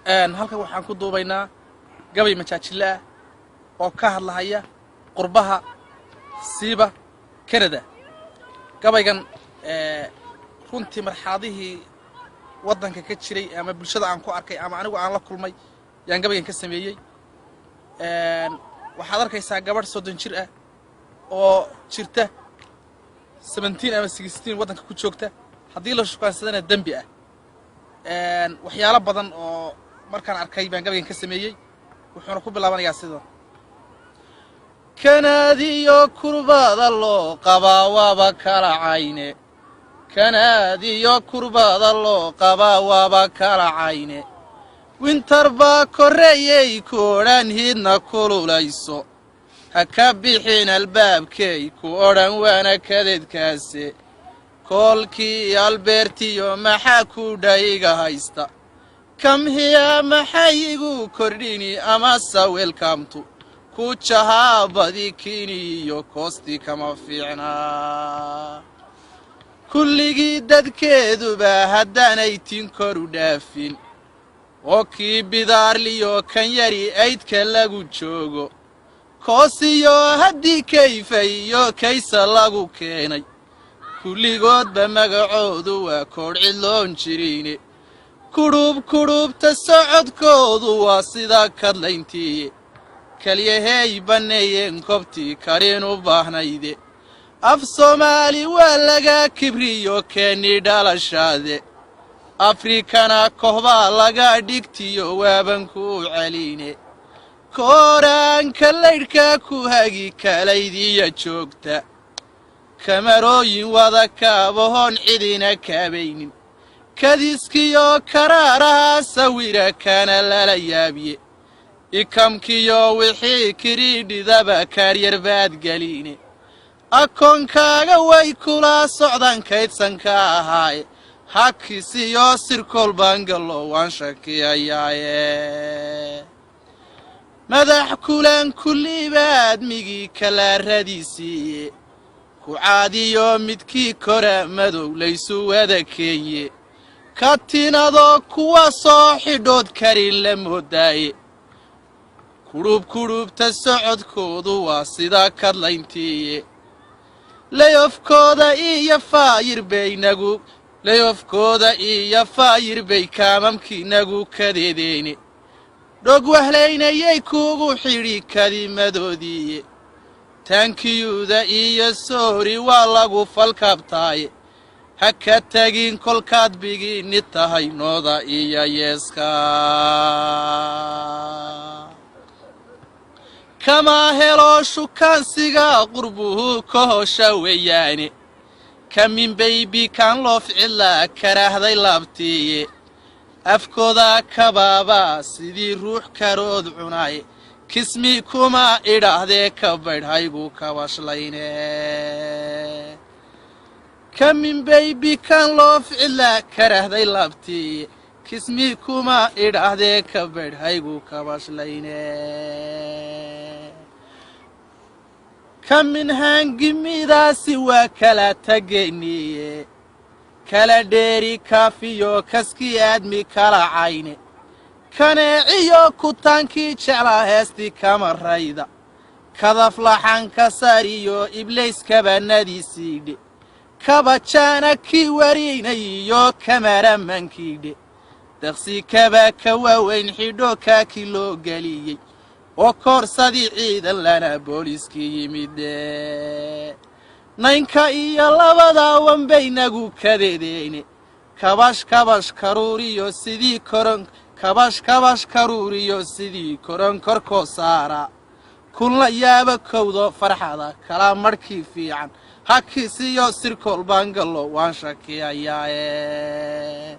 halkan waxaan ku duubaynaa gabay majaajila ah oo ka hadlahaya qurbaha siiba Canada. gabaygan runtii marxaladihii wadanka ka jiray ama bulshada aan ku arkay ama anigu aan la kulmay yaan gabaygan ka sameeyay. waxaad arkaysaa gabadh 30 jir ah oo jirta 17 ama 16 wadanka ku joogta haddii la shukaansadana dambi ah. waxyaalo badan oo markaan arkay baan gabaygan ka sameeyay wuxuuna ku bilaabanayaa sidoo kanaadiyo kurbada loo qabaa waaba kala cayne kanaadiyo kurbada loo qabaa waaba kala cayne winter baa koreeyay ku odhan hidna kululayso ha ka bixin albaabkay ku odhan waana kadeedkaase kolkii albertiyo maxaa ku dhayga haysta kam hiya maxay igu kordhini amase welcome to ku jahaabadi kiniyo koosti kama fiicnaa kulligii dadkeeduba haddaanay tin kor u dhaafin oo kii bidaarliyo kan yari aydka lagu joogo koosiyo haddii kayfayo kaysa lagu keenay kulligoodba magacoodu waa koodh cidloon jirine kudhubta socodkoodu waa sidaa kadlayntiiye kalyahay banneeyeen kobtii karin u baahnayde af soomaali waa laga kibriyo keeni dhalashaade afrikana kohbaa laga dhigtiyo waaban ku celine kooraanka laydhka ku hagi kalaydiya joogta kamarooyin wada kaabahoon cidina kaabaynin kadiskiyo karaaraha sawira kana lala yaabiye ikamkiyo wixii kiriidhidaba kaaryar baad geline akoonkaaga way kula socdaan kaydsanka ahaaye hakisiyo sirkool baangalo waan shakiyayaaye madax kulan kullibaad migii kala radiisiiye ku caadiyo midkii kora madow laysu wada keeye katinadoo kuwa soo xidhood karin la moodaaye kudhubta socodkoodu waa sidaa kadlayntiiye layofkooda iyo faayir bay kaamamkiinagu kadeedeene dhog wahlaynayay kuugu xidhi kadimadoodiiye taankiyuuda iyo soori waa lagu falkabtaaye ha ka tagin kolkaad bigiinni tahay nooda iyo yeeska kama helo shukaansiga qurbuhu ka hosha weeyaane kamin baybi kaan loo ficilaa karaahday laabtiiye afkooda kabaaba sidii ruux karood cunaaye kismi kuma idhaahdee ka baydhaygu kabashlayne kamin baybi kaan loo ficilaa karaahday laabtiiye kismi kuma idhaahdee ka baydhaygu kabashlayne kamin hangimidaasi waa kala tageniye kala dheeri kaafiyo kaskii aadmi kala cayne kaneeciyo kutaankii jeclaa heestii kamarayda kadaflaxan ka saariyo ibliiskabanadiisiidhe kabajaana kii warinayiyo kamaramankiidhe daqsi kaba ka waaweyn xidho kaakii loo geliyey oo koorsadii ciidan lana booliiskii yimidde naynka iyo labada wanbaynagu kadeedeene kabash karuuriyo sidii koron korkoo saara kunla yaaba kowdo farxada kala markii fiican hakisiyo sirkool baangalo waan shakiyayaaye